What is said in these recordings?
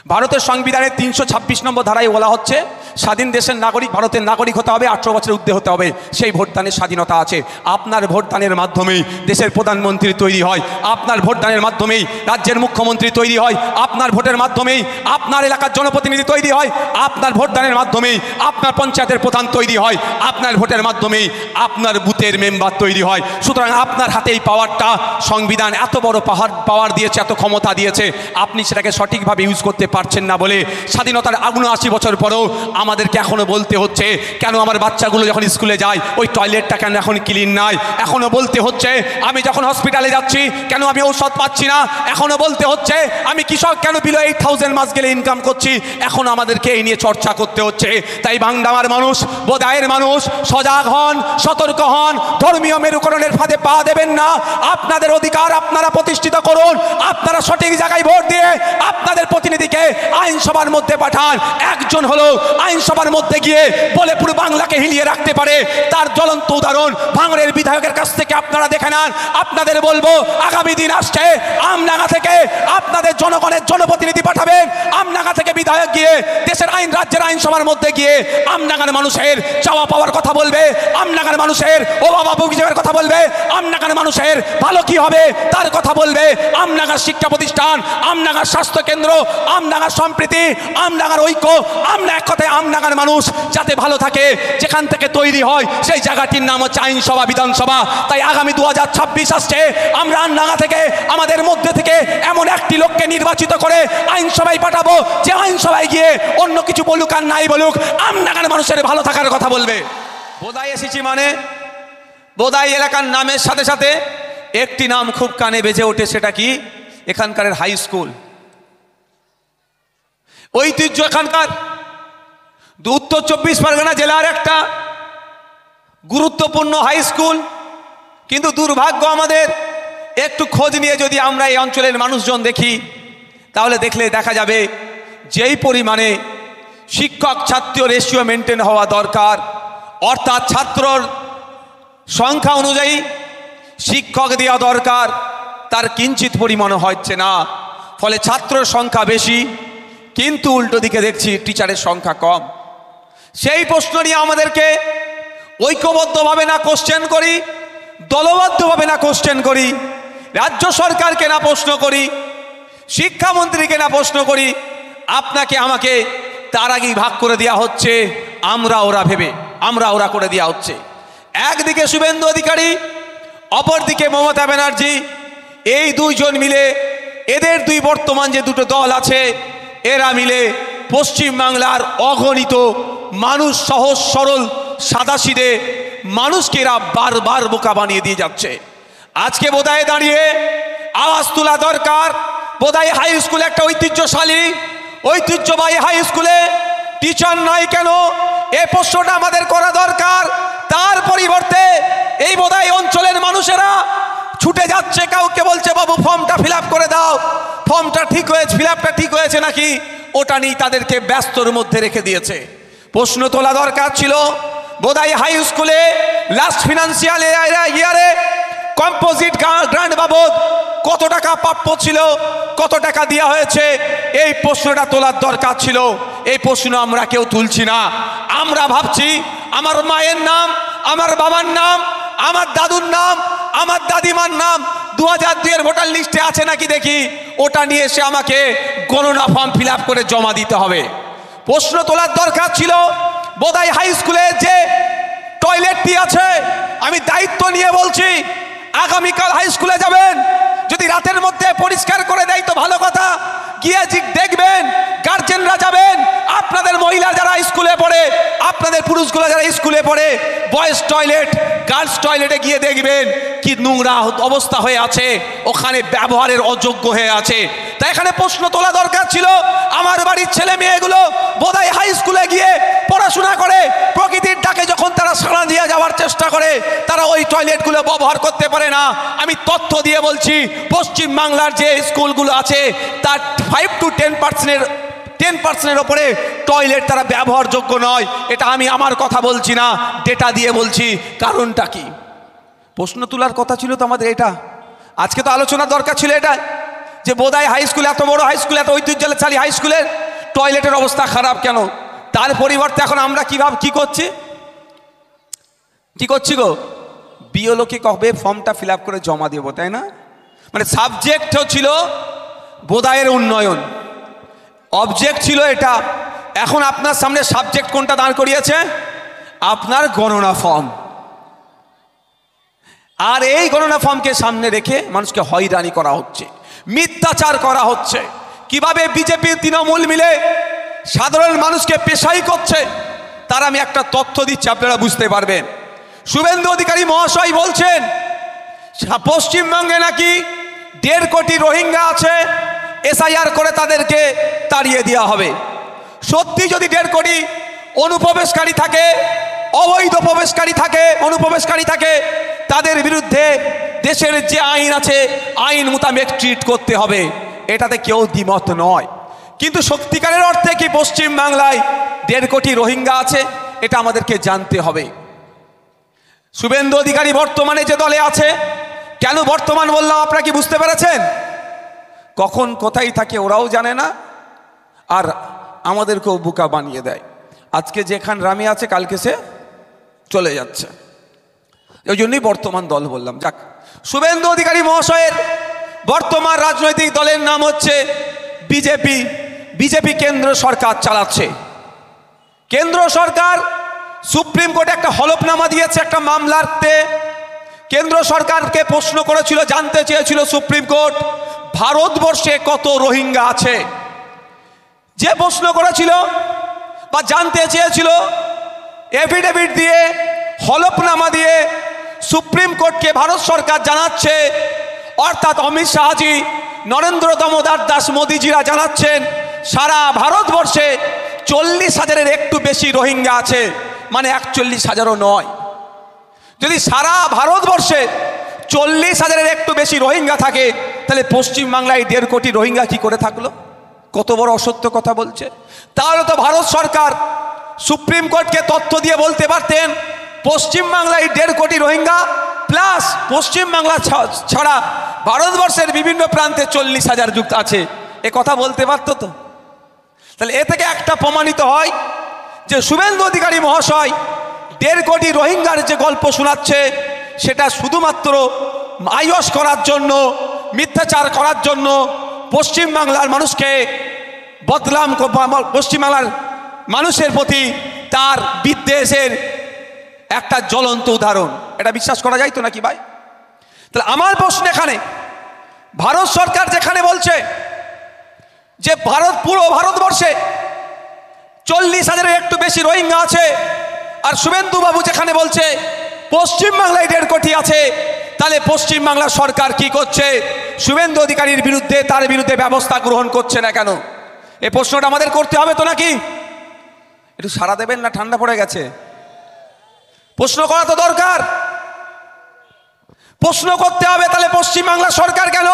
ভারতের সংবিধানের ৩২৬ নম্বর ধারায় বলা হচ্ছে স্বাধীন দেশের নাগরিক ভারতের নাগরিক হতে হবে, ১৮ বছরের ঊর্ধ্বে হতে হবে। সেই ভোটদানের স্বাধীনতা আছে। আপনার ভোটদানের মাধ্যমেই দেশের প্রধানমন্ত্রী তৈরি হয়, আপনার ভোটদানের মাধ্যমেই রাজ্যের মুখ্যমন্ত্রী তৈরি হয়, আপনার ভোটের মাধ্যমেই আপনার এলাকার জনপ্রতিনিধি তৈরি হয়, আপনার ভোটদানের মাধ্যমেই আপনার পঞ্চায়েতের প্রধান তৈরি হয়, আপনার ভোটের মাধ্যমেই আপনার বুথের মেম্বার তৈরি হয়। সুতরাং আপনার হাতে এই পাওয়ারটা, সংবিধান এত বড় পাওয়ার দিয়েছে, এত ক্ষমতা দিয়েছে, আপনি সেটাকে সঠিকভাবে ইউজ করতে পারছেন না বলে স্বাধীনতার ৭৯ বছর পরেও আমাদেরকে এখনো বলতে হচ্ছে কেন আমার বাচ্চাগুলো যখন স্কুলে যায় ওই টয়লেটটা কেন এখন ক্লিন নাই। এখনো বলতে হচ্ছে আমি যখন হসপিটালে যাচ্ছি কেন আমি ঔষধ পাচ্ছি না। এখনো বলতে হচ্ছে আমি কৃষক কেন বিলো 8,000 মাস গেলে ইনকাম করছি। এখন আমাদেরকে এই নিয়ে চর্চা করতে হচ্ছে। তাই বাংলার মানুষ, বোদায়ের মানুষ সজাগ হন, সতর্ক হন, ধর্মীয় মেরুকরণের ফাঁদে পা দেবেন না। আপনাদের অধিকার আপনারা প্রতিষ্ঠিত করুন। আপনারা সঠিক জায়গায় ভোট দিয়ে আপনাদের প্রতিনিধিকে আইনসভার মধ্যে পাঠান। একজন হলো আইনসভার মধ্যে গিয়ে বলে পুরো বাংলাকে হিলিয়ে রাখতে পারে, তার জ্বলন্ত উদাহরণ ভাঙড়ের বিধায়কের কাছ থেকে আপনারা দেখে নেন। আপনাদের বলবো আগামী দিন আসছে, আমডাঙ্গা থেকে আপনাদের জনগণের জনপ্রতিনিধি পাঠাবেন। আমডাঙ্গা থেকে বিধায়ক গিয়ে দেশের আইন রাজ্যের আইনসভার মধ্যে গিয়ে আমডাঙ্গার মানুষের চাওয়া পাওয়ার কথা বলবে, আমডাঙ্গার মানুষের অভাব অভিযোগের কথা বলবে, আমডাঙ্গার মানুষের ভালো কি হবে তার কথা বলবে। আমডাঙ্গার শিক্ষা প্রতিষ্ঠান, আমডাঙ্গার স্বাস্থ্য কেন্দ্র, আমডাঙ্গার সম্প্রীতি, আমডাঙ্গার ঐক্য, আমরা এক কথায় আমডাঙ্গার মানুষ যাতে ভালো থাকে, যেখান থেকে তৈরি হয় সেই জায়গাটির নাম হচ্ছে আইনসভা, বিধানসভা। তাই আগামী 2026 আসছে, আমরা আমডাঙ্গা থেকে আমাদের মধ্যে থেকে এমন একটি লোককে নির্বাচিত করে আইনসভায় পাঠাবো, যে আইনসভায় গিয়ে অন্য কিছু বলুক আর নাই বলুক আমডাঙ্গার মানুষের ভালো থাকার কথা বলবে। বোদায় এসেছি মানে বোদাই এলাকার নামের সাথে সাথে একটি নাম খুব কানে বেজে ওঠে, সেটা কি এখানকার হাই স্কুল। ঐতিহ্য এখানকার উত্তর 24 পরগনা জেলার একটা গুরুত্বপূর্ণ হাই স্কুল। কিন্তু দুর্ভাগ্য আমাদের, একটু খোঁজ নিয়ে যদি আমরা এই অঞ্চলের মানুষজন দেখি তাহলে দেখলে দেখা যাবে যেই পরিমাণে শিক্ষক ছাত্র রেশিও মেনটেন হওয়া দরকার, অর্থাৎ ছাত্রর সংখ্যা অনুযায়ী শিক্ষক দেওয়া দরকার, তার কিঞ্চিত পরিমাণ হচ্ছে না। ফলে ছাত্রের সংখ্যা বেশি কিন্তু উল্টো দিকে দেখছি টিচারের সংখ্যা কম। সেই প্রশ্ন নিয়ে আমাদেরকে ঐক্যবদ্ধভাবে না কোশ্চেন করি, দলবদ্ধভাবে না কোশ্চেন করি, রাজ্য সরকারকে না প্রশ্ন করি, শিক্ষামন্ত্রীকে না প্রশ্ন করি, আপনাকে আমাকে তার আগেই ভাগ করে দেওয়া হচ্ছে আমরা ওরা ভেবে, আমরা ওরা করে দেওয়া হচ্ছে। একদিকে শুভেন্দু অধিকারী, অপরদিকে মমতা ব্যানার্জি, এই দুইজন মিলে, এদের দুই বর্তমান যে দুটো দল আছে, এরা মিলে পশ্চিমবাংলার অগণিত মানুষ, সহজ সরল সাদাসিধে মানুষকে এরা বারবার বোকা বানিয়ে দিয়ে যাচ্ছে। আজকে বোদায় দাঁড়িয়ে আওয়াজ তোলা দরকার। বোদায় হাই স্কুল একটা ঐতিহ্যবাহী হাই স্কুলে টিচার নাই কেন, এই প্রশ্নটা আমাদের করা দরকার। তার পরিবর্তে এই বোদায় অঞ্চলের মানুষেরা ছুটে যাচ্ছে, কাউকে বলছে বাবু ফর্মটা ফিল আপ করে দাও, ফর্মটা ঠিক হয়েছে, ফিল আপটা ঠিক হয়েছে নাকি, ওটা নিয়ে তাদেরকে ব্যস্তর মধ্যে রেখে দিয়েছে। প্রশ্ন তোলা দরকার ছিল বোদাই হাই স্কুলে লাস্ট ফিনান্সিয়াল ইয়ারে কম্পোজিট গ্রান্ট বাবদ কত টাকা প্রাপ্য ছিল, কত টাকা দেওয়া হয়েছে, এই প্রশ্নটা তোলার দরকার ছিল। এই প্রশ্ন আমরা কেউ তুলছি না। আমরা ভাবছি আমার মায়ের নাম, আমার বাবার নাম, আমার দাদুর নাম, আমার দাদিমার নাম 2002 এর ভোটার লিস্টে আছে নাকি দেখি, ওটা নিয়ে এসে আমাকে গণনা ফর্ম ফিল আপ করে জমা দিতে হবে। প্রশ্ন তোলার দরকার ছিল বোদাই হাই স্কুলে যে টয়লেটটি আছে, আমি দায়িত্ব নিয়ে বলছি আগামীকাল হাই স্কুলে যাবেন, যদি রাতের মধ্যে পরিষ্কার করে দেয় তো ভালো কথা, গিয়ে দেখবেন গার্জেনরা যাবেন, আপনাদের মহিলা যারা স্কুলে পড়ে, আপনাদের পুরুষগুলো যারা স্কুলে পড়ে, বয়েজ টয়লেট, গার্লস টয়লেটে গিয়ে দেখবেন কি নোংরা অবস্থা হয়ে আছে, ওখানে ব্যবহারের অযোগ্য হয়ে আছে। তাই এখানে প্রশ্ন তোলা দরকার ছিল আমার বাড়ির ছেলে মেয়েগুলো বোদাই হাই স্কুলে গিয়ে পড়াশোনা করে প্রকৃতির ডাকে যখন তারা সাড়া দিয়ে যাওয়ার চেষ্টা করে, তারা ওই টয়লেটগুলো ব্যবহার করতে পারে না। আমি তথ্য দিয়ে বলছি পশ্চিমবাংলার যে স্কুলগুলো আছে তার 5 to 10% ওপরে টয়লেট তারা ব্যবহারযোগ্য নয়। এটা আমি আমার কথা বলছি না, ডেটা দিয়ে বলছি। কারণটা কি? প্রশ্ন তোলার কথা ছিল তো আমাদের এটা, আজকে তো আলোচনার দরকার ছিল এটা যে বোদাই হাই স্কুল, এত বড় হাই স্কুল, এত ঐতিহ্যশালী হাই স্কুলের টয়লেটের অবস্থা খারাপ কেন? তার পরিবর্তে এখন আমরা কি করছি গো? বিওলোকে কবে ফর্মটা ফিল আপ করে জমা দেবো, তাই না? মানে সাবজেক্ট ছিল বোদায়ের উন্নয়ন, অবজেক্ট ছিল এটা। এখন আপনার সামনে সাবজেক্ট কোনটা দাঁড় করিয়েছে? আপনার গণনা ফর্ম। আর এই গণনা ফর্মকে সামনে রেখে মানুষকে হয়রানি করা হচ্ছে, মিথ্যাচার করা হচ্ছে। কিভাবে বিজেপি তৃণমূল মিলে সাধারণ মানুষকে পেশাই করছে তার আমি একটা তথ্য দিচ্ছি, আপনারা বুঝতে পারবেন। শুভেন্দু অধিকারী মহাশয় বলছেন পশ্চিমবঙ্গে নাকি 1.5 কোটি রোহিঙ্গা আছে, এসআইআর করে তাদেরকে তাড়িয়ে দেওয়া হবে। সত্যি যদি 1.5 কোটি অনুপ্রবেশকারী থাকে, অবৈধ অনুপ্রবেশকারী থাকে, তাদের বিরুদ্ধে দেশের যে আইন আছে আইন মোতাবেক ট্রিট করতে হবে, এটাতে কেউ দ্বিমত নয়। কিন্তু সত্যিকারের অর্থে কি পশ্চিম বাংলায় 1.5 কোটি রোহিঙ্গা আছে? এটা আমাদেরকে জানতে হবে। শুভেন্দু অধিকারী বর্তমানে যে দলে আছে, কেন বর্তমান বললাম আপনারা কি বুঝতে পেরেছেন? কখন কোথায় থাকে ওরাও জানে না, আর আমাদেরকেও বোকা বানিয়ে দেয়। আজকে যেখান রামে আছে কালকে সে চলে যাচ্ছে, ওই জন্যই বর্তমান দল বললাম। যাক, শুভেন্দু অধিকারী মহাশয়ের বর্তমান রাজনৈতিক দলের নাম হচ্ছে বিজেপি। বিজেপি কেন্দ্র সরকার চালাচ্ছে। কেন্দ্র সরকার সুপ্রিম কোর্টে একটা হলফনামা দিয়েছে একটা মামলাতে। কেন্দ্র সরকারকে প্রশ্ন করেছিল, জানতে চেয়েছিল সুপ্রিম কোর্ট ভারতবর্ষে কত রোহিঙ্গা আছে। যে প্রশ্ন করেছিল বা জানতে চেয়েছিল, এফিডেভিট দিয়ে, হলফনামা দিয়ে সুপ্রিম কোর্টকে ভারত সরকার জানাচ্ছে, অর্থাৎ অমিত শাহজি, নরেন্দ্র দামোদর দাস মোদিজিরা জানাচ্ছেন সারা ভারতবর্ষে 40,000-এর একটু বেশি রোহিঙ্গা আছে, মানে 41,000-ও নয়। যদি সারা ভারতবর্ষে 40,000-এর একটু বেশি রোহিঙ্গা থাকে, তাহলে পশ্চিমবাংলায় 1.5 কোটি রোহিঙ্গা কি করে থাকলো? কত বড় অসত্য কথা বলছে। তাহলে তো ভারত সরকার সুপ্রিম কোর্টকে তথ্য দিয়ে বলতে পারতেন পশ্চিমবাংলায় 1.5 কোটি রোহিঙ্গা প্লাস পশ্চিমবাংলা ছাড়া ভারতবর্ষের বিভিন্ন প্রান্তে 40,000 যুক্ত আছে, এ কথা বলতে পারতো তো। তাহলে এ থেকে একটা প্রমাণিত হয় যে শুভেন্দু অধিকারী মহাশয় 1.5 কোটি রোহিঙ্গার যে গল্প শোনাচ্ছে সেটা শুধুমাত্র আয়স করার জন্য, মিথ্যাচার করার জন্য, পশ্চিমবাংলার মানুষকে বদনাম, পশ্চিমবাংলার মানুষের প্রতি তার বিদ্বেষের একটা জ্বলন্ত উদাহরণ। এটা বিশ্বাস করা যায় তো নাকি ভাই? তাহলে আমার প্রশ্ন এখানে, ভারত সরকার যেখানে বলছে যে পুরো ভারতবর্ষে 40,000-এর একটু বেশি রোহিঙ্গা আছে, আর শুভেন্দু বাবু যেখানে বলছে পশ্চিমবাংলায় 1.5 কোটি আছে, তাহলে পশ্চিমবাংলা সরকার কি করছে? শুভেন্দু অধিকারীর বিরুদ্ধে, তার বিরুদ্ধে ব্যবস্থা গ্রহণ করছে না কেন? এই প্রশ্নটা আমাদের করতে হবে তো নাকি? একটু সাড়া দেবেন না ঠান্ডা পড়ে গেছে? প্রশ্ন করা তো দরকার, প্রশ্ন করতে হবে। তাহলে পশ্চিমবাংলা সরকার কেন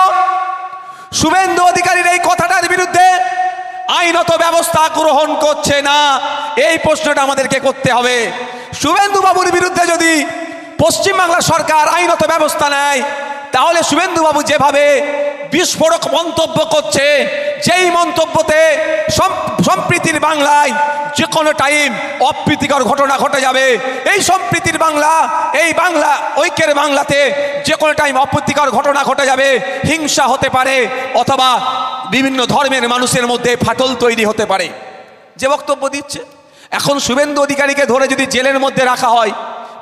শুভেন্দু অধিকারীর এই কথাটার বিরুদ্ধে আইনত ব্যবস্থা গ্রহণ করছে না? এই প্রশ্নটা আমাদেরকে করতে হবে। শুভেন্দু বাবুর বিরুদ্ধে যদি পশ্চিমবাংলা সরকার আইনত ব্যবস্থা নেয়, তাহলে শুভেন্দু বাবু যেভাবে বিস্ফোরক মন্তব্য করছে, যেই মন্তব্যতে সম্প্রীতির বাংলায় যে কোনো টাইম অপ্রীতিকর ঘটনা ঘটে যাবে, এই সম্প্রীতির বাংলা, এই বাংলা ঐক্যের বাংলাতে যে কোনো টাইম অপ্রীতিকর ঘটনা ঘটে যাবে, হিংসা হতে পারে, অথবা বিভিন্ন ধর্মের মানুষের মধ্যে ফাটল তৈরি হতে পারে, যে বক্তব্য দিচ্ছে। এখন শুভেন্দু অধিকারীকে ধরে যদি জেলের মধ্যে রাখা হয়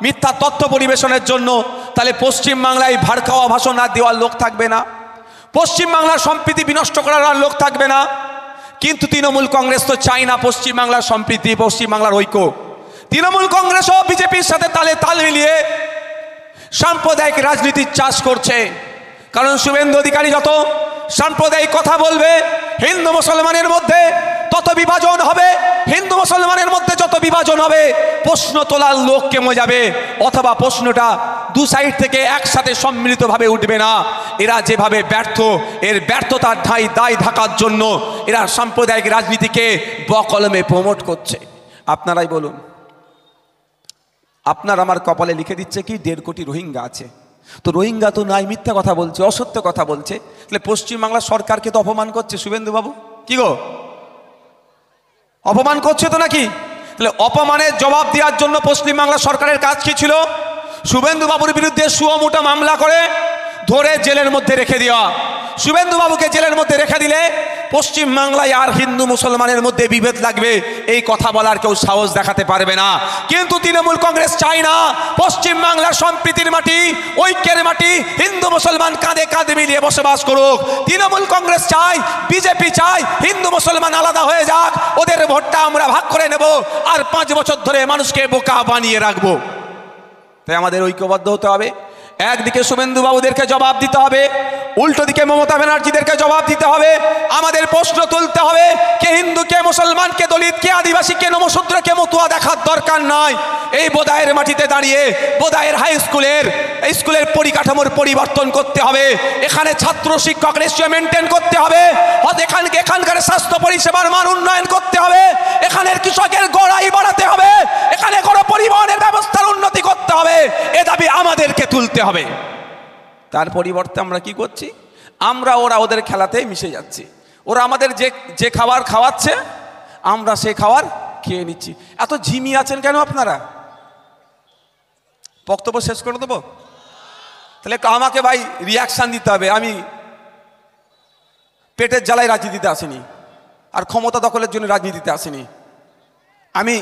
মিথ্যা তথ্য পরিবেশনের জন্য, তাহলে পশ্চিমবাংলায় ভাড় খাওয়া ভাষণ আর দেওয়ার লোক থাকবে না, পশ্চিমবাংলার সম্প্রীতি বিনষ্ট করার লোক থাকবে না। কিন্তু তৃণমূল কংগ্রেস তো চায় না পশ্চিমবাংলার সম্প্রীতি, পশ্চিমবাংলার ঐক্য। তৃণমূল কংগ্রেসও বিজেপির সাথে তাল মিলিয়ে সাম্প্রদায়িক রাজনীতির চাষ করছে। কারণ শুভেন্দু অধিকারী যত সাম্প্রদায়িক কথা বলবে, হিন্দু মুসলমানের মধ্যে তত বিভাজন হবে, হিন্দু মুসলমানের মধ্যে যত বিভাজন হবে, প্রশ্ন তোলার লোক কমে যাবে, অথবা প্রশ্নটা দু সাইড থেকে একসাথে সম্মিলিতভাবে উঠবে না। এরা যেভাবে ব্যর্থ, এর ব্যর্থতার দায় ঢাকার জন্য এরা সাম্প্রদায়িক রাজনীতিকে বকলমে প্রমোট করছে। আপনারাই বলুন, আপনার আমার কপালে লিখে দিচ্ছে কি 1.5 কোটি রোহিঙ্গা আছে, তো রোহিঙ্গা তো নাই, মিথ্যা কথা বলছে, অসত্য কথা বলছে। তাহলে পশ্চিমবাংলার সরকারকে তো অপমান করছে শুভেন্দুবাবু, কি গো অপমান করছে তো নাকি? তাহলে অপমানের জবাব দেওয়ার জন্য পশ্চিমবাংলা সরকারের কাজ কি ছিল? শুভেন্দুবাবুর বিরুদ্ধে সুমোটো মামলা করে ধরে জেলের মধ্যে রেখে দেওয়া। শুভেন্দুবাবুকে জেলের মধ্যে রেখে দিলে পশ্চিমবাংলায় আর হিন্দু মুসলমানের মধ্যে বিভেদ লাগবে, এই কথা বলার কেউ সাহস দেখাতে পারবে না। কিন্তু তৃণমূল কংগ্রেস চায় না পশ্চিমবাংলার সম্প্রীতির মাটি, ঐক্যের মাটি, হিন্দু মুসলমান কাঁধে কাঁধে মিলিয়ে বসবাস করুক। তৃণমূল কংগ্রেস চায়, বিজেপি চায় হিন্দু মুসলমান আলাদা হয়ে যাক, ওদের ভোটটা আমরা ভাগ করে নেব, আর 5 বছর ধরে মানুষকে বোকা বানিয়ে রাখবো। তাই আমাদের ঐক্যবদ্ধ হতে হবে। একদিকে শুভেন্দুবাবুদেরকে জবাব দিতে হবে, উল্টো দিকে মমতা ব্যানার্জিদেরকে জবাব দিতে হবে। আমাদের প্রশ্ন তুলতে হবে, কে হিন্দু, কে মুসলমান, কে দলিত, কে আদিবাসী, কে নমশূদ্র, কে মতুয়া দেখার দরকার নাই। এই বোদায়ের মাটিতে দাঁড়িয়ে বোদায়ের হাই স্কুলের পরিকাঠামোর পরিবর্তন করতে হবে। এখানে ছাত্র শিক্ষক রেশিও মেনটেন করতে হবে। এখানকার স্বাস্থ্য পরিষেবার মান উন্নয়ন করতে হবে। এখানের কৃষকের গড়াই বাড়াতে হবে। এখানে কোনো পরিবহনের ব্যবস্থার উন্নতি করতে হবে। এ দাবি আমাদেরকে তুলতে হবে। তার পরিবর্তে আমরা কি করছি? আমরা ওদের খেলাতেই মিশে যাচ্ছি। ওরা আমাদের যে খাবার খাওয়াচ্ছে আমরা সে খাবার খেয়ে নিচ্ছি। এত ঝিমি আছেন কেন আপনারা? বক্তব্য শেষ করে দেবো? তাহলে আমাকে ভাই রিয়াকশান দিতে হবে। আমি পেটের জ্বালায় রাজনীতিতে আসিনি, আর ক্ষমতা দখলের জন্য রাজনীতিতে আসিনি। আমি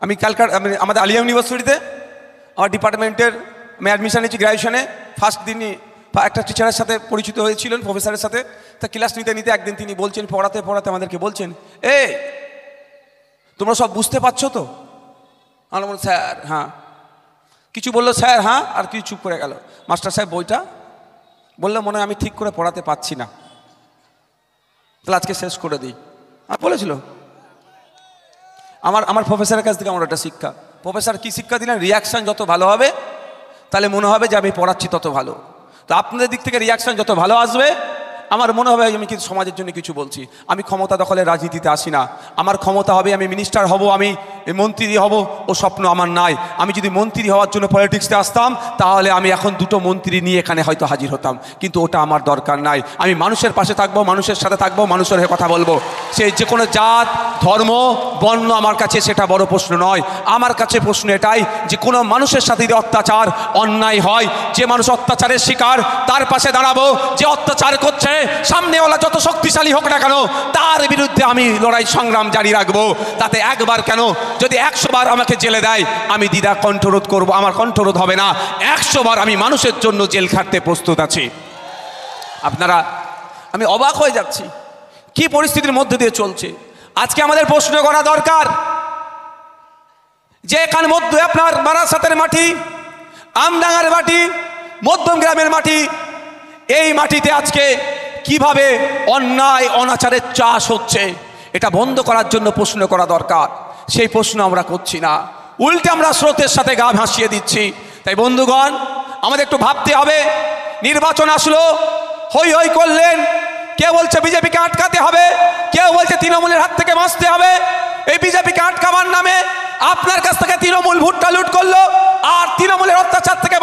আমি আমাদের আলিয়া ইউনিভার্সিটিতে আমার ডিপার্টমেন্টের আমি অ্যাডমিশন নিয়েছি গ্র্যাজুয়েশনে। ফার্স্ট দিনই একটা টিচারের সাথে পরিচিত হয়েছিলেন, প্রফেসরের সাথে। তা ক্লাস নিতে একদিন তিনি বলছেন, পড়াতে আমাদেরকে বলছেন, তোমরা সব বুঝতে পারছো তো? আমরা বললাম স্যার হ্যাঁ। কিছু বললো স্যার হ্যাঁ, আর কিছু চুপ করে গেল। মাস্টার সাহেব বইটা বললো, মনে হয় আমি ঠিক করে পড়াতে পারছি না, তাহলে আজকে শেষ করে দিই। আর বলেছিল আমার প্রফেসরের কাছ থেকে আমার একটা শিক্ষা। প্রফেসর কি শিক্ষা দিলেন? রিয়াকশান যত ভালো হবে তাহলে মনে হবে যে আমি পড়াচ্ছি তত ভালো। তো আপনাদের দিক থেকে রিয়াকশান যত ভালো আসবে আমার মনে হবে আমি কিন্তু সমাজের জন্য কিছু বলছি। আমি ক্ষমতা দখলের রাজনীতিতে আসি না। আমার ক্ষমতা হবে, আমি মিনিস্টার হব, আমি মন্ত্রী হব, ও স্বপ্ন আমার নাই। আমি যদি মন্ত্রী হওয়ার জন্য পলিটিক্সে আসতাম তাহলে আমি এখন 2টো মন্ত্রী নিয়ে এখানে হয়তো হাজির হতাম, কিন্তু ওটা আমার দরকার নাই। আমি মানুষের পাশে থাকবো, মানুষের সাথে থাকবো, মানুষের হয়ে কথা বলবো। সে যে কোনো জাত, ধর্ম, বর্ণ আমার কাছে সেটা বড় প্রশ্ন নয়। আমার কাছে প্রশ্ন এটাই যে কোনো মানুষের সাথে যদি অত্যাচার অন্যায় হয়, যে মানুষ অত্যাচারের শিকার তার পাশে দাঁড়াবো। যে অত্যাচার করছে সামনেওয়ালা যত শক্তিশালী হোক না কেন তার বিরুদ্ধে আমি লড়াই সংগ্রাম জারি রাখবো। তাতে একবার কেন, যদি 100 বার আমাকে জেলে দেয় আমি দ্বিধা কণ্ঠরোধ করব, আমার কণ্ঠরোধ হবে না। 100 বার আমি মানুষের জন্য জেল খাটতে প্রস্তুত আছি। আপনারা, আমি অবাক হয়ে যাচ্ছি কি পরিস্থিতির মধ্যে দিয়ে চলছে। আজকে আমাদের প্রশ্ন করা দরকার যে এখানে মধ্যে আপনার বারাসাতের মাটি, আমডাঙ্গার মাটি, মধ্যম গ্রামের মাটি, এই মাটিতে আজকে কিভাবে অন্যায় অনাচারের চাষ হচ্ছে এটা বন্ধ করার জন্য প্রশ্ন করা দরকার। সেই প্রশ্ন আমরা করছি না, উল্টে আমরা স্রোতের সাথে গা ভাসিয়ে দিচ্ছি। তাই বন্ধুগণ, আমাদের একটু ভাবতে হবে। নির্বাচন আসলো, হই হই করলেন, কেউ বলছে বিজেপিকে আটকাতে হবে, কেউ বলছে তৃণমূলের হাত থেকে বাঁচতে হবে। এই বিজেপিকে আটকাবার নামে আপনার কাছ থেকে তৃণমূল ভোটটা লুট করলো, আর তৃণমূলের অত্যাচার থেকে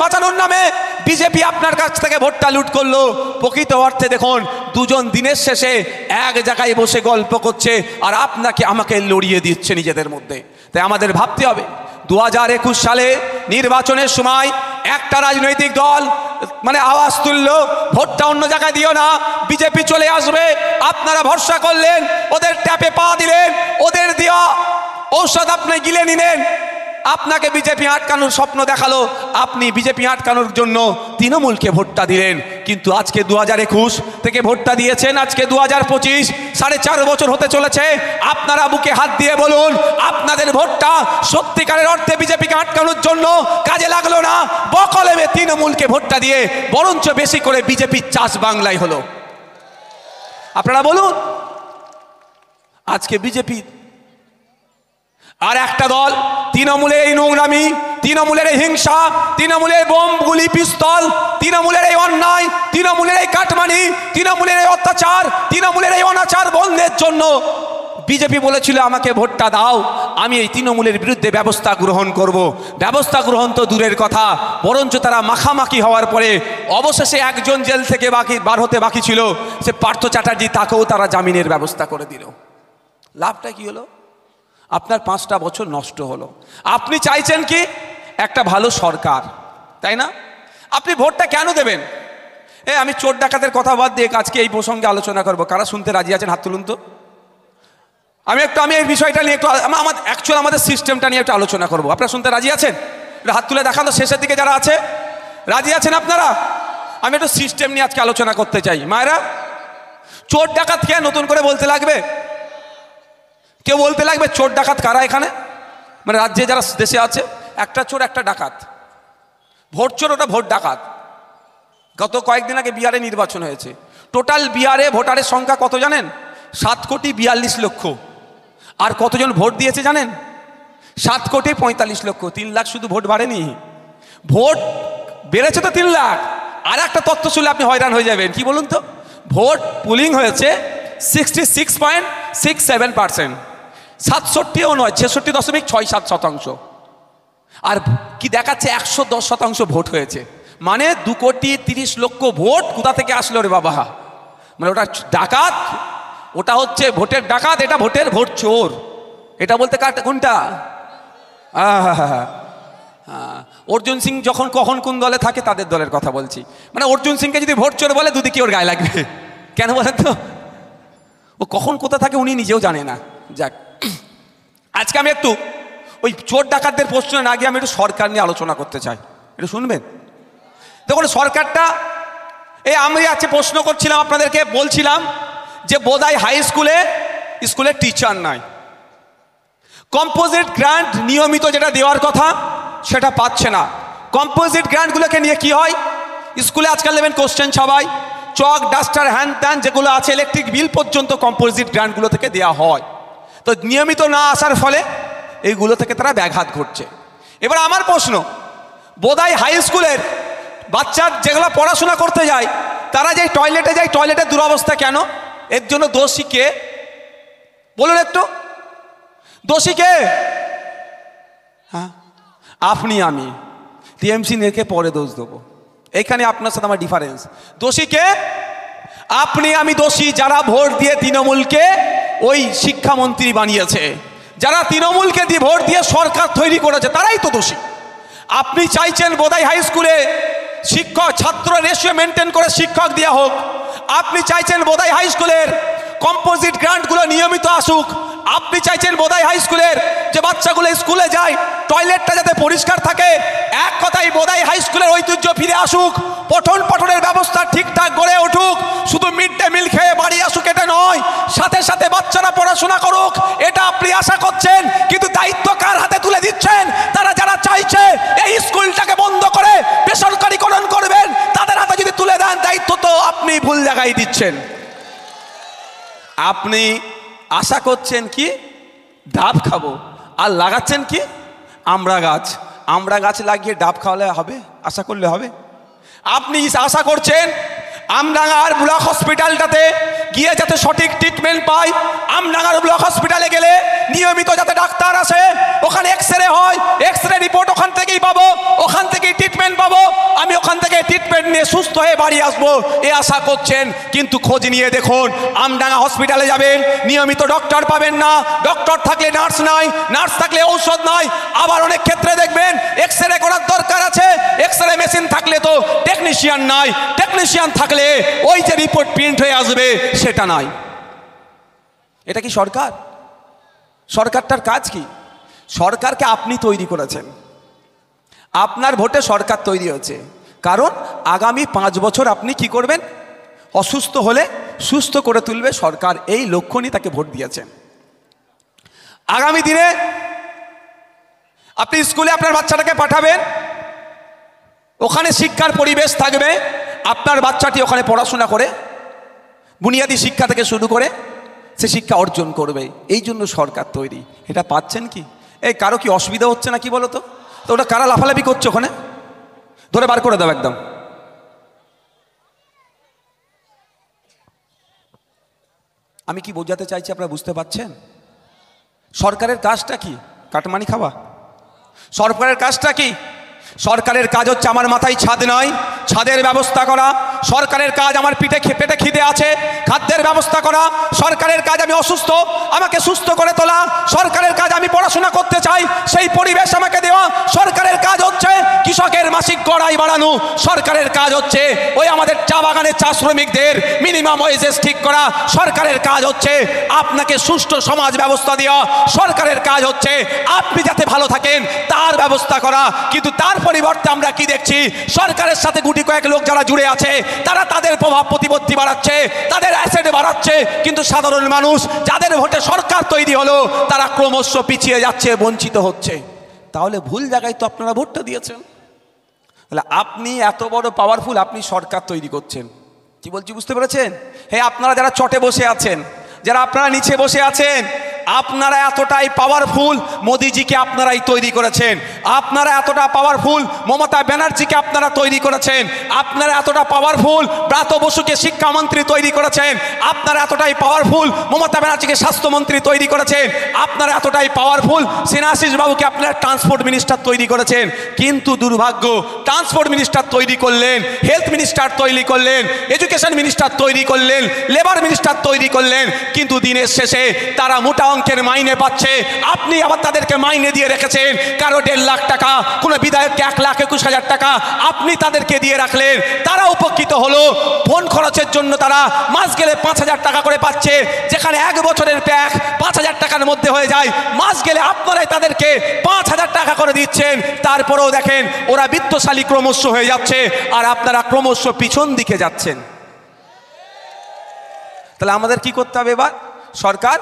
বাঁচানোর নামে বিজেপি আপনার কাছ থেকে ভোটটা লুট করলো। প্রকৃত অর্থে দেখুন, দুজন দিনের শেষে এক জায়গায় বসে গল্প করছে আর আপনাকে আমাকে লড়িয়ে দিচ্ছে নিজেদের মধ্যে। তাই আমাদের ভাবতে হবে 2021 সালে নির্বাচনের সময় একটা রাজনৈতিক দল আওয়াজ তুললো ভোটটা অন্য জায়গায় দিও না, বিজেপি চলে আসবে। আপনারা ভরসা করলেন, ওদের ট্যাপে পা দিলেন, ওদের দেওয়া ঔষধ আপনি গিলে নিলেন। আপনাকে বিজেপি আটকানোর স্বপ্ন দেখালো, আপনি বিজেপি আটকানোর জন্য তৃণমূলকে ভোটটা দিলেন। কিন্তু আজকে 2021 থেকে ভোটটা দিয়েছেন, আজকে 2025, 4.5 বছর হতে চলেছে। আপনারা বুকে হাত দিয়ে বলুন, আপনাদের ভোটটা সত্যিকারের অর্থে বিজেপিকে আটকানোর জন্য কাজে লাগলো না, বকলেমে তৃণমূলকে ভোটটা দিয়ে বরঞ্চ বেশি করে বিজেপির চাষ বাংলায় হলো। আপনারা বলুন, আজকে বিজেপি আর একটা দল, তৃণমূলের এই নোংরামি, তৃণমূলের এই হিংসা, তৃণমূলের বোম গুলি পিস্তল, তৃণমূলের এই অন্যায়, তৃণমূলের এই কাটমানি, তৃণমূলের এই অত্যাচার, তৃণমূলের এই অনাচার বন্ধের জন্য বিজেপি বলেছিল আমাকে ভোটটা দাও, আমি এই তৃণমূলের বিরুদ্ধে ব্যবস্থা গ্রহণ করব। ব্যবস্থা গ্রহণ তো দূরের কথা, বরঞ্চ তারা মাখামাখি হওয়ার পরে অবশেষে একজন জেল থেকে বার হতে বাকি ছিল, সে পার্থ চ্যাটার্জি, তাকেও তারা জামিনের ব্যবস্থা করে দিল। লাভটা কি হলো? আপনার 5টা বছর নষ্ট হলো। আপনি চাইছেন কি? একটা ভালো সরকার, তাই না? আপনি ভোটটা কেন দেবেন? আমি চোর ডাকাতের কথা বাদ দিয়ে আজকে এই প্রসঙ্গে আলোচনা করব। কারা শুনতে রাজি আছেন হাত তুলুন তো। আমি এই বিষয়টা নিয়ে একটু আমাদের সিস্টেমটা নিয়ে একটু আলোচনা করব। আপনারা শুনতে রাজি আছেন? হাত তুলে দেখান তো, শেষের দিকে যারা আছে রাজি আছেন আপনারা? আমি একটু সিস্টেম নিয়ে আজকে আলোচনা করতে চাই। মায়েরা, চোর ডাকাত কে নতুন করে বলতে লাগবে? কেউ বলতে লাগবে চোর ডাকাত কারা এখানে? মানে রাজ্যে যারা দেশে আছে, একটা চোর একটা ডাকাত। ভোট চোর, ওটা ভোট ডাকাত। গত কয়েকদিন আগে বিহারে নির্বাচন হয়েছে। টোটাল বিহারে ভোটারের সংখ্যা কত জানেন? 7,42,00,000। আর কতজন ভোট দিয়েছে জানেন? 7,45,00,000। 3 লাখ শুধু ভোট বাড়েনি, ভোট বেড়েছে তো 3 লাখ। আর একটা তথ্য শুনলে আপনি হয়রান হয়ে যাবেন। কি বলুন তো? ভোট পুলিং হয়েছে 66.67%। 67ও নয়, 66.67%। আর কি দেখাচ্ছে? 110% ভোট হয়েছে। মানে 2,30,00,000 ভোট কোথা থেকে আসলো রে বাবা? মানে ওটা ডাকাত, ওটা হচ্ছে ভোটের ডাকাত, এটা ভোট চোর। এটা বলতে কোনটা? অর্জুন সিং যখন কখন কোন দলে থাকে তাদের দলের কথা বলছি। মানে অর্জুন সিংকে যদি ভোট চোর বলে, দুদিকে ওর গায়ে লাগবে। কেন বলেন তো? ও কখন কোথা থাকে উনি নিজেও জানে না। যাক, আজকে আমি একটু ওই চোর ডাকাতদের প্রশ্ন না গিয়ে আমি একটু সরকার নিয়ে আলোচনা করতে চাই। একটু শুনবেন? দেখুন, সরকারটা আমি আজকে প্রশ্ন করছিলাম আপনাদেরকে, বলছিলাম যে বোধহয় হাই স্কুলে টিচার নাই। কম্পোজিট গ্রান্ট নিয়মিত যেটা দেওয়ার কথা সেটা পাচ্ছে না। কম্পোজিট গ্রান্টগুলোকে নিয়ে কি হয়? স্কুলে আজকাল নেবেন কোশ্চেন ছাপাই, চক ডাস্টার হ্যান ত্যান যেগুলো আছে, ইলেকট্রিক বিল পর্যন্ত কম্পোজিট গ্রান্টগুলো থেকে দেওয়া হয়। তো নিয়মিত না আসার ফলে এইগুলো থেকে তারা ব্যাঘাত ঘটছে। এবার আমার প্রশ্ন, বোধহয় হাই স্কুলের বাচ্চার যেগুলো পড়াশোনা করতে যায়, তারা যেই টয়লেটে যায়, টয়লেটের দুরবস্থা কেন? এর জন্য দোষী কে? বলুন একটু, দোষী কে? হ্যাঁ, আপনি আমি টিএমসি নেকে পরে দোষ দেবো। এইখানে আপনার সাথে আমার ডিফারেন্স। দোষী কে? আপনি আমি দোষী, যারা ভোট দিয়ে তৃণমূলকে ওই শিক্ষামন্ত্রী বানিয়েছে, যারা তৃণমূলকে দিয়ে ভোট দিয়ে সরকার তৈরি করেছে, তারাই তো দোষী। আপনি চাইছেন বোধহয় হাই স্কুলে শিক্ষক ছাত্র রেশিও মেনটেন করে শিক্ষক দেওয়া হোক। আপনি চাইছেন বোধহয় হাই স্কুলের কম্পোজিট গ্রান্টগুলো নিয়মিত আসুক। আপনি চাইছেন বোধহয় হাই স্কুলের যে বাচ্চাগুলো স্কুলে যায় টয়লেটটা যাতে পরিষ্কার থাকে। এক কথাই বোধহয় হাই স্কুলের ঐতিহ্য ফিরে আসুক, পঠন পাঠনের ব্যবস্থা ঠিকঠাক গড়ে উঠুক। শুধু মিড ডে মিল খেয়ে বাড়ি আসুক এটা নয়, সাথে সাথে বাচ্চারা পড়াশোনা করুক, এটা আপনি আশা করছেন। কিন্তু দায়িত্ব কার হাতে তুলে দিচ্ছেন? তারা যারা চাইছে এই স্কুলটাকে বন্ধ করে বেসরকারিকরণ করবেন, তাদের হাতে যদি তুলে দেন দায়িত্ব, তো আপনি ভুল জায়গায় দিচ্ছেন। আপনি আশা করছেন কি ডাব খাবো, আর লাগাচ্ছেন কি আমড়া গাছ। আমড়া গাছ লাগিয়ে ডাব খাওয়ালে হবে? আশা করলে হবে? আপনি আশা করছেন আমডাঙ্গার ব্লক হসপিটালটাতে গিয়ে যাতে সঠিক ট্রিটমেন্ট পায়। আমডাঙ্গার ব্লক হসপিটালে গেলে নিয়মিত যাতে ডাক্তার আসে, ওখানে এক্সরে হয়, এক্সরে রিপোর্ট ওখান থেকেই পাবো, ওখান থেকেই ট্রিটমেন্ট পাবো, আমি ওখান থেকে ট্রিটমেন্ট নিয়ে সুস্থ হয়ে বাড়ি আসবো, এ আশা করছেন। কিন্তু খোঁজ নিয়ে দেখুন, আমডাঙ্গা হসপিটালে যাবেন, নিয়মিত ডক্টর পাবেন না। ডক্টর থাকলে নার্স নাই, নার্স থাকলে ঔষধ নাই। আবার অনেক ক্ষেত্রে দেখবেন এক্সরে করার দরকার আছে, এক্সরে মেশিন থাকলে তো টেকনিশিয়ান নাই, টেকনিশিয়ান থাকলে ওই যে রিপোর্ট প্রিন্ট হয়ে আসবে সেটা নাই। এটা কি সরকার? সরকারটার কাজ কি? সরকারকে আপনি তৈরি করেছেন, আপনার ভোটে সরকার তৈরি হয়েছে। কারণ আগামী 5 বছর আপনি কি করবেন? অসুস্থ হলে সুস্থ করে তুলবে সরকার, এই লক্ষ্য নিয়ে তাকে ভোট দিয়েছেন। আগামী দিনে আপনি স্কুলে আপনার বাচ্চাটাকে পাঠাবেন, ওখানে শিক্ষার পরিবেশ থাকবে, আপনার বাচ্চাটি ওখানে পড়াশোনা করে বুনিয়াদী শিক্ষা থেকে শুরু করে সে শিক্ষা অর্জন করবে। এই জন্য সরকার তৈরি। এটা পাচ্ছেন কি? এই কারো কি অসুবিধা হচ্ছে না কি বলো তো? তো ওটা কারা লাফালাফি করছে ওখানে? ধরে বার করে দাও একদম। আমি কি বোঝাতে চাইছি আপনারা বুঝতে পারছেন? সরকারের কাজটা কি? কাটমানি খাওয়া? সরকারের কাজটা কি? সরকারের কাজ হচ্ছে আমার মাথায় ছাদ নয়, ছাদের ব্যবস্থা করা। সরকারের কাজ আমার পেটে খিদে আছে, খাদ্যের ব্যবস্থা করা। সরকারের কাজ আমি অসুস্থ, আমাকে সুস্থ করে তোলা। সরকারের কাজ আমি পড়াশোনা করতে চাই, সেই পরিবেশ আমাকে দেওয়া। সরকারের কাজ হচ্ছে কৃষকের মাসিক গড়াই বাড়ানো। সরকারের কাজ হচ্ছে ওই আমাদের চা বাগানের চা শ্রমিকদের মিনিমাম ওয়েজেস ঠিক করা। সরকারের কাজ হচ্ছে আপনাকে সুষ্ঠু সমাজ ব্যবস্থা দেওয়া। সরকারের কাজ হচ্ছে আপনি যাতে ভালো থাকেন তার ব্যবস্থা করা। কিন্তু তার পরিবর্তে আমরা কি দেখছি? সরকারের সাথে গুটি কয়েক লোক যারা জুড়ে আছে তারা তাদের প্রভাব প্রতিপত্তি বাড়াচ্ছে, তাদের অ্যাসেট বাড়াচ্ছে, কিন্তু সাধারণ মানুষ যাদের ভোটে সরকার তৈরি হলো তারা ক্রমশ পিছিয়ে যাচ্ছে, বঞ্চিত হচ্ছে। তাহলে ভুল জায়গায় তো আপনারা ভোটটা দিয়েছেন। তাহলে আপনি এত বড় পাওয়ারফুল, আপনি সরকার তৈরি করছেন। কি বলছি বুঝতে পেরেছেন? হ্যাঁ, আপনারা যারা চটে বসে আছেন, যারা আপনারা নিচে বসে আছেন, আপনারা এতটাই পাওয়ারফুল, মোদিজিকে আপনারাই তৈরি করেছেন। আপনারা এতটা পাওয়ারফুল, মমতা ব্যানার্জিকে আপনারা তৈরি করেছেন। আপনারা এতটা পাওয়ারফুল, ব্রাত বসুকে শিক্ষামন্ত্রী তৈরি করেছেন। আপনারা এতটাই পাওয়ারফুল, মমতা ব্যানার্জিকে স্বাস্থ্যমন্ত্রী তৈরি করেছেন। আপনারা এতটাই পাওয়ারফুল, স্নেহাশিস বাবুকে আপনারা ট্রান্সপোর্ট মিনিস্টার তৈরি করেছেন। কিন্তু দুর্ভাগ্য, ট্রান্সপোর্ট মিনিস্টার তৈরি করলেন, হেলথ মিনিস্টার তৈরি করলেন, এডুকেশন মিনিস্টার তৈরি করলেন, লেবার মিনিস্টার তৈরি করলেন, কিন্তু দিনের শেষে তারা মোটা অঙ্কের মাইনে পাচ্ছে। আপনি আবার তাদেরকে মাইনে দিয়ে রেখেছেন, কারো 1.5 লাখ টাকা, কোনো বিধায়ককে 1,21,000 টাকা আপনি তাদেরকে দিয়ে রাখলেন। তারা উপকৃত হলো, ফোন খরচের জন্য তারা মাস গেলে 5,000 টাকা করে পাচ্ছে, যেখানে 1 বছরের প্যাক 5,000 টাকার মধ্যে হয়ে যায়। মাস গেলে আপনারাই তাদেরকে 5,000 টাকা করে দিচ্ছেন। তারপরেও দেখেন ওরা বিত্তশালী ক্রমশ হয়ে যাচ্ছে, আর আপনারা ক্রমশ পিছন দিকে যাচ্ছেন। তাহলে আমাদের কি করতে হবে? এবার সরকার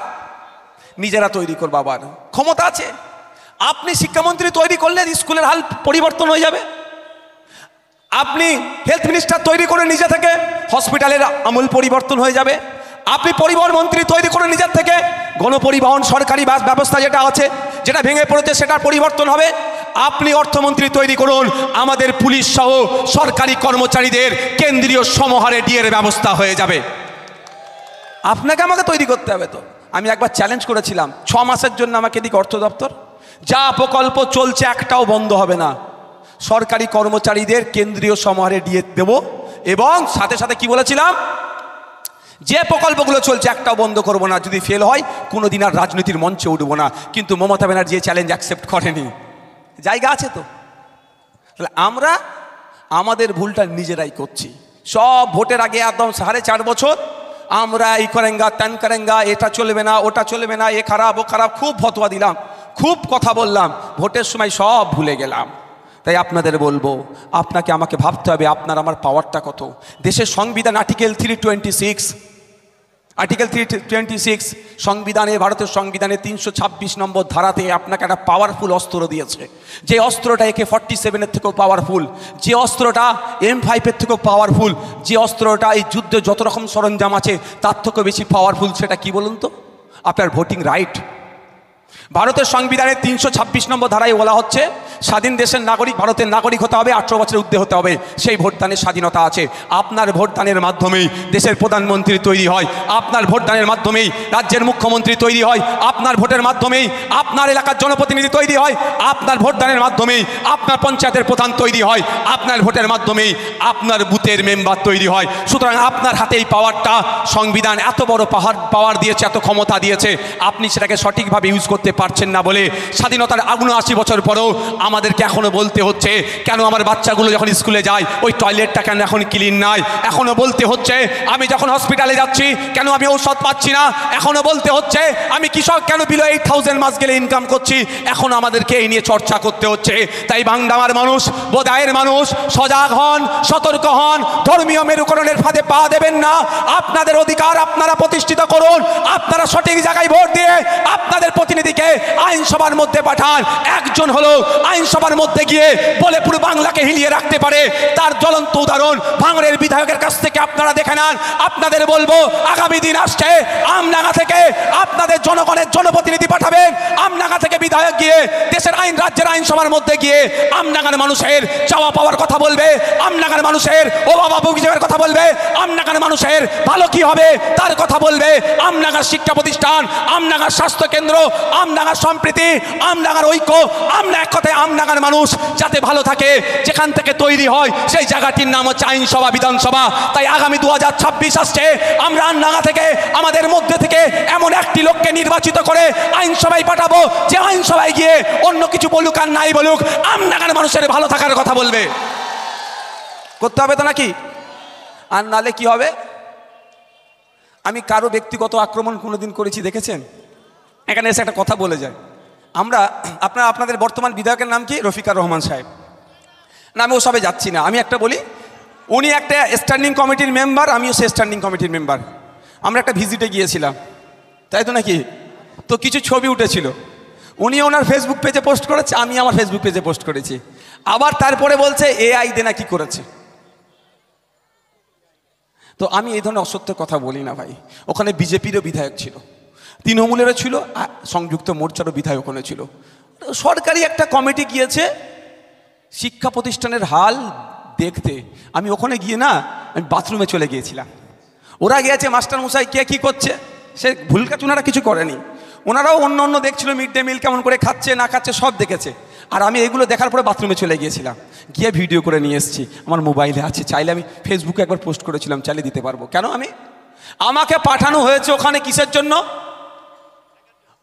নিজেরা তৈরি করবে। আবার ক্ষমতা আছে, আপনি শিক্ষামন্ত্রী তৈরি করলে স্কুলের হাল পরিবর্তন হয়ে যাবে। আপনি হেলথ মিনিস্টার তৈরি করে নিজে থেকে হসপিটালের আমূল পরিবর্তন হয়ে যাবে। আপনি পরিবহন মন্ত্রী তৈরি করে নিজের থেকে গণপরিবহন সরকারি বাস ব্যবস্থা যেটা আছে, যেটা ভেঙে পড়েছে, সেটার পরিবর্তন হবে। আপনি অর্থমন্ত্রী তৈরি করুন, আমাদের পুলিশ সহ সরকারি কর্মচারীদের কেন্দ্রীয় সমাহারে ডিএর ব্যবস্থা হয়ে যাবে। আপনাকে আমাকে তৈরি করতে হবে। তো আমি একবার চ্যালেঞ্জ করেছিলাম, 6 মাসের জন্য আমাকে দিক অর্থ দপ্তর, যা প্রকল্প চলছে একটাও বন্ধ হবে না। সরকারি কর্মচারীদের কেন্দ্রীয় সমাহারে দিয়ে দেব, এবং সাথে সাথে কি বলেছিলাম, যে প্রকল্পগুলো চলছে একটাও বন্ধ করব না। যদি ফেল হয় কোনোদিন আর রাজনীতির মঞ্চে উঠবো না। কিন্তু মমতা ব্যানার্জি চ্যালেঞ্জ অ্যাকসেপ্ট করেনি। জায়গা আছে তো। তাহলে আমরা আমাদের ভুলটা নিজেরাই করছি। সব ভোটের আগে একদম 4.5 বছর আমরা এই করেঙ্গা ত্যান করেঙ্গা, এটা চলবে না, ওটা চলবে না, এ খারাপ ও খারাপ, খুব ফতোয়া দিলাম, খুব কথা বললাম, ভোটের সময় সব ভুলে গেলাম। তাই আপনাদের বলবো, আপনাকে আমাকে ভাবতে হবে আপনার আমার পাওয়ারটা কত। দেশের সংবিধান আর্টিকেল 326 সংবিধানে, ভারতের সংবিধানে 326 নম্বর ধারাতে আপনাকে একটা পাওয়ারফুল অস্ত্র দিয়েছে। যে অস্ত্রটা AK-47-এর থেকেও পাওয়ারফুল, যে অস্ত্রটা M5-এর থেকেও পাওয়ারফুল, যে অস্ত্রটা এই যুদ্ধে যত রকম সরঞ্জাম আছে তার থেকেও বেশি পাওয়ারফুল, সেটা কি বলুন তো? আপনার ভোটিং রাইট। ভারতের সংবিধানের 326 নম্বর ধারায় বলা হচ্ছে, স্বাধীন দেশের নাগরিক, ভারতের নাগরিক হতে হবে, 18 বছরের ঊর্ধ্বে হতে হবে, সেই ভোটদানের স্বাধীনতা আছে। আপনার ভোটদানের মাধ্যমেই দেশের প্রধানমন্ত্রী তৈরি হয়, আপনার ভোটদানের মাধ্যমেই রাজ্যের মুখ্যমন্ত্রী তৈরি হয়, আপনার ভোটের মাধ্যমেই আপনার এলাকার জনপ্রতিনিধি তৈরি হয়, আপনার ভোটদানের মাধ্যমেই আপনার পঞ্চায়েতের প্রধান তৈরি হয়, আপনার ভোটের মাধ্যমেই আপনার বুথের মেম্বার তৈরি হয়। সুতরাং আপনার হাতে এই পাওয়ারটা, সংবিধান এত বড় পাওয়ার দিয়েছে, এত ক্ষমতা দিয়েছে, আপনি সেটাকে সঠিকভাবে ইউজ করতে পারছেন না বলে স্বাধীনতার 79 বছর পরেও আমাদেরকে এখনো বলতে হচ্ছে, কেন আমার বাচ্চাগুলো যখন স্কুলে যায় ওই টয়লেটটা কেন এখন ক্লিন নাই। এখনো বলতে হচ্ছে, আমি যখন হসপিটালে যাচ্ছি কেন আমি ঔষধ পাচ্ছি না। এখনো বলতে হচ্ছে, আমি কৃষক কেন বিলো 8,000 মাস গেলে ইনকাম করছি। এখন আমাদেরকে এই নিয়ে চর্চা করতে হচ্ছে। তাই বাংলার মানুষ, বোদায়ের মানুষ, সজাগ হন, সতর্ক হন, ধর্মীয় মেরুকরণের ফাঁদে পা দেবেন না। আপনাদের অধিকার আপনারা প্রতিষ্ঠিত করুন। আপনারা সঠিক জায়গায় ভোট দিয়ে আপনাদের প্রতিনিধিকে আইনসভার মধ্যে পাঠান। একজন হলো আইনসভার মধ্যে গিয়ে বলে পুরো বাংলাকে হিলিয়ে রাখতে পারে, তার জ্বলন্ত উদাহরণ ভাঙড়ের বিধায়কের কাছ থেকে আপনারা দেখে নেন। আপনাদের বলবো, আগামী দিন আসছে, আমডাঙ্গা থেকে আপনাদের জনগণের জনপ্রতিনিধি পাঠাবেন। আমডাঙ্গা থেকে বিধায়ক গিয়ে দেশের আইন, রাজ্যের আইনসভার মধ্যে গিয়ে আমডাঙ্গার মানুষের চাওয়া পাওয়ার কথা বলবে, আমডাঙ্গার মানুষের অভাব অভিযোগের কথা বলবে, আমডাঙ্গার মানুষের ভালো কি হবে তার কথা বলবে। আমডাঙ্গার শিক্ষা প্রতিষ্ঠান, আমডাঙ্গার স্বাস্থ্য কেন্দ্র, আমডাঙ্গার সম্প্রীতি, আমডাঙ্গার ঐক্য, আমরা এক কথায় আমডাঙ্গার মানুষ যাতে ভালো থাকে, যেখান থেকে তৈরি হয় সেই জায়গাটির নাম হচ্ছে আইনসভা, বিধানসভা। তাই আগামী 2026 আসছে, আমরা আমডাঙ্গা থেকে আমাদের মধ্যে থেকে এমন একটি লোককে নির্বাচিত করে আইনসভায় পাঠাবো, যে আইনসভায় গিয়ে অন্য কিছু বলুক আর নাই বলুক, আমডাঙ্গার মানুষের ভালো থাকার কথা বলবে। করতে হবে তো নাকি? আর নালে কি হবে? আমি কারো ব্যক্তিগত আক্রমণ কোনোদিন করেছি দেখেছেন? এখানে এসে একটা কথা বলে যায়। আপনাদের বর্তমান বিধায়কের নাম কি? রফিকুর রহমান সাহেব। না, আমি ওসবে যাচ্ছি না। আমি একটা বলি, উনি একটা স্ট্যান্ডিং কমিটির মেম্বার, আমিও সে স্ট্যান্ডিং কমিটির মেম্বার। আমরা একটা ভিজিটে গিয়েছিলাম, তাই তো নাকি? তো কিছু ছবি উঠেছিল, উনি ওনার ফেসবুক পেজে পোস্ট করেছে, আমি আমার ফেসবুক পেজে পোস্ট করেছি। আবার তারপরে বলছে এআই দিয়ে নাকি করেছে। তো আমি এই ধরনের অসত্য কথা বলি না ভাই। ওখানে বিজেপিরও বিধায়ক ছিল, তৃণমূলেরও ছিল, সংযুক্ত মোর্চারও বিধায়ক ওখানে ছিল। সরকারি একটা কমিটি গিয়েছে শিক্ষা প্রতিষ্ঠানের হাল দেখতে। আমি ওখানে গিয়ে না, আমি বাথরুমে চলে গিয়েছিলাম। ওরা গিয়েছে মাস্টার মশাই কে কী করছে, সে ভুল কাজ ওনারা কিছু করেনি। ওনারাও অন্য দেখছিল, মিড ডে মিল কেমন করে খাচ্ছে না খাচ্ছে সব দেখেছে। আর আমি এগুলো দেখার পরে বাথরুমে চলে গিয়েছিলাম, গিয়ে ভিডিও করে নিয়ে এসেছি, আমার মোবাইলে আছে, চাইলে আমি ফেসবুকে একবার পোস্ট করেছিলাম, চাইলে দিতে পারবো। কেন? আমাকে পাঠানো হয়েছে ওখানে কিসের জন্য?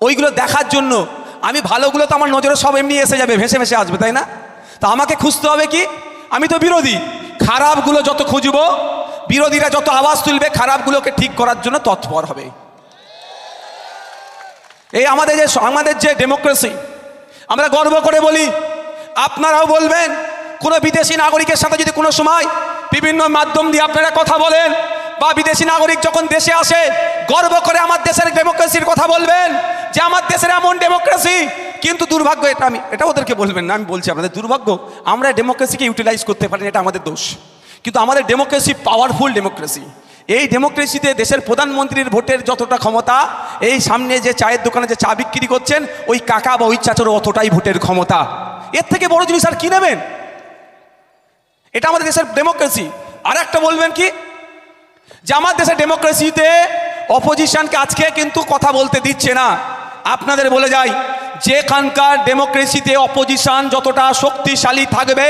ওইগুলো দেখার জন্য। আমি ভালোগুলো তো আমার নজরে সব এমনি এসে যাবে, ভেসে ভেসে আসবে, তাই না? তা আমাকে খুঁজতে হবে কি? আমি তো বিরোধী, খারাপগুলো যত খুঁজবো, বিরোধীরা যত আওয়াজ তুলবে, খারাপগুলোকে ঠিক করার জন্য তৎপর হবে। এই আমাদের যে ডেমোক্রেসি, আমরা গর্ব করে বলি, আপনারাও বলবেন। কোনো বিদেশি নাগরিকের সাথে যদি কোনো সময় বিভিন্ন মাধ্যম দিয়ে আপনারা কথা বলেন, বা বিদেশি নাগরিক যখন দেশে আসে গর্ব করে আমার দেশের ডেমোক্রেসির কথা বলবেন, যে আমার দেশের এমন ডেমোক্রেসি। কিন্তু দুর্ভাগ্য, এটা ওদেরকে বলবেন না, আমি বলছি আপনাদের দুর্ভাগ্য, আমরা ডেমোক্রেসিকে ইউটিলাইজ করতে পারি না, এটা আমাদের দোষ। কিন্তু আমাদের ডেমোক্রেসি পাওয়ারফুল ডেমোক্রেসি। এই ডেমোক্রেসিতে দেশের প্রধানমন্ত্রীর ভোটের যতটা ক্ষমতা, এই সামনে যে চায়ের দোকানে যে চা বিক্রি করছেন ওই কাকা বা ওই চাচারও অতটাই ভোটের ক্ষমতা। এর থেকে বড় জিনিস আর কি নেবেন? এটা আমাদের দেশের ডেমোক্রেসি। আর একটা বলবেন কি, যে আমার দেশের ডেমোক্রেসিতে অপোজিশনকে আজকে কিন্তু কথা বলতে দিচ্ছে না। আপনাদের বলে যাই, যেখানকার ডেমোক্রেসিতে অপোজিশন যতটা শক্তিশালী থাকবে,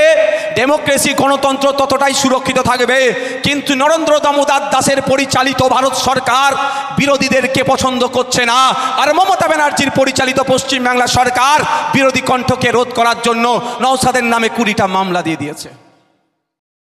ডেমোক্রেসি গণতন্ত্র ততটাই সুরক্ষিত থাকবে। কিন্তু নরেন্দ্র দামোদর দাসের পরিচালিত ভারত সরকার বিরোধীদেরকে পছন্দ করছে না। আর মমতা ব্যানার্জির পরিচালিত পশ্চিমবাংলা সরকার বিরোধী কণ্ঠকে রোধ করার জন্য নওশাদের নামে 20টা মামলা দিয়ে দিয়েছে।